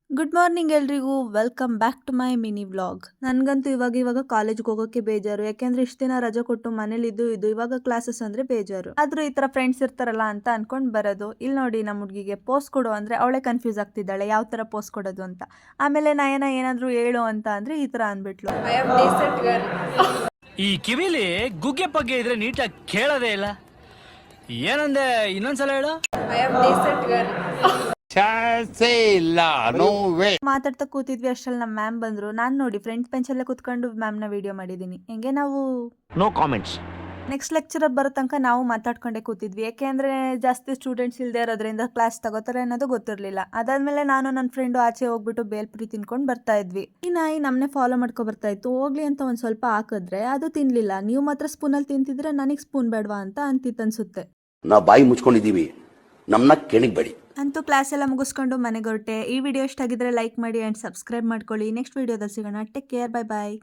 Good morning ಎಲ್ರಿಗೂ welcome back to my mini vlog. ನನಗಂತೂ ಇವಾಗ ಕಾಲೇಜ್ಗೆ ಹೋಗೋಕ್ಕೆ ಬೇಜಾರು. ಯಾಕೆಂದ್ರೆ ಇಷ್ಟು ದಿನ ರಜೆ ಕೊಟ್ಟು ಮನೇಲಿ ಇದು ಇವಾಗ ಕ್ಲಾಸಸ್ ಅಂದ್ರೆ ಬೇಜಾರು. ಆದ್ರೂ ಈ ತರ ಫ್ರೆಂಡ್ಸ್ ಇರ್ತಾರಲ್ಲ ಅಂತ ಅನ್ಕೊಂಡ್ ಬರೋದು. ಇಲ್ಲಿ ನೋಡಿ ನಮ್ಮ ಹುಡುಗಿಗೆ ಪೋಸ್ಟ್ ಕೊಡು ಅಂದ್ರೆ ಅವಳೆ ಕನ್ಫ್ಯೂಸ್ ಆಗ್ತಿದ್ದಾಳೆ ಯಾವ ತರ ಪೋಸ್ಟ್ ಕೊಡೋದು ಅಂತ. ಆಮೇಲೆ ನಯನ ಏನಾದ್ರು ಹೇಳು ಅಂತ ಅಂದ್ರೆ ಈ ತರ ಅನ್ಬಿಟ್ಲು. ಈ ಕಿವಿಲಿ ಗುಗ್ಗೆ ಪಗ್ಗೆ ಇದ್ರೆ ನೀಟಾಗಿ ಕೇಳೋದೇ ಇಲ್ಲ. ಏನಂದೆ ಇನ್ನೊಂದ್ಸಲ ಹೇಳು. ಮಾತಾಡ್ತಾ ಕೂತಿದ್ವಿ ಅಷ್ಟ್ರಲ್ಲಿ ನಮ್ಮ ಮ್ಯಾಮ್ ಬಂದ್ರು. ನಾನ್ ನೋಡಿ ಫ್ರೆಂಡ್ ಬೆಂಚ್ ಅಲ್ಲೇ ಕೂತ್ಕೊಂಡು ಮ್ಯಾಮ್ ನ ವಿಡಿಯೋ ಮಾಡಿದೀನಿ. ಹೆಂಗೆ ನಾವು ನೋ ಕಾಮೆಂಟ್ಸ್. ನೆಕ್ಸ್ಟ್ ಲೆಕ್ಚರರ್ ಬರೋ ತನಕ ನಾವು ಮಾತಾಡ್ಕೊಂಡೇ ಕೂತಿದ್ವಿ. ಯಾಕೆಂದ್ರೆ ಜಾಸ್ತಿ ಸ್ಟೂಡೆಂಟ್ಸ್ ಇಲ್ಲದೆ ಇರೋದ್ರಿಂದ ಕ್ಲಾಸ್ ತಗೋತಾರೆ ಅನ್ನೋದು ಗೊತ್ತಿರಲಿಲ್ಲ. ಅದಾದ್ಮೇಲೆ ನಾನು ನನ್ನ ಫ್ರೆಂಡು ಆಚೆ ಹೋಗ್ಬಿಟ್ಟು ಬೇಲ್ಪುರಿ ತಿನ್ಕೊಂಡು ಬರ್ತಾ ಇದ್ವಿ. ಈ ನಾಯಿ ನಮ್ಮನ್ನೇ ಫಾಲೋ ಮಾಡ್ಕೊ ಬರ್ತಾ ಇತ್ತು. ಹೋಗ್ಲಿ ಅಂತ ಒಂದ್ ಸ್ವಲ್ಪ ಹಾಕಿದ್ರೆ ಅದು ತಿನ್ಲಿಲ್ಲ. ನೀವು ಮಾತ್ರ ಸ್ಪೂನಲ್ಲಿ ತಿಂತಿದ್ರೆ ನನಗೆ ಸ್ಪೂನ್ ಬೇಡವಾ ಅಂತ ಅಂತಿತ್ತು ಅನ್ಸುತ್ತೆ. ನಾವು ಬಾಯಿ ಮುಚ್ಕೊಂಡಿದ್ದೀವಿ, ನಮ್ಮನ್ನ ಕೆಣಿಗ್ಬೇಡಿ. ಅಂತೂ ಕ್ಲಾಸ್ ಎಲ್ಲ ಮುಗಿಸ್ಕೊಂಡು ಮನೆಗೆ ಹೊರಟೆ. ಈ ವಿಡಿಯೋ ಇಷ್ಟ ಆಗಿದ್ರೆ ಲೈಕ್ ಮಾಡಿ ಅಂಡ್ ಸಬ್ಸ್ಕ್ರೈಬ್ ಮಾಡ್ಕೊಳ್ಳಿ. ನೆಕ್ಸ್ಟ್ ವಿಡಿಯೋದಲ್ಲಿ ಸಿಗೋಣ. ಟೇಕ್ ಕೇರ್, ಬೈ ಬಾಯ್.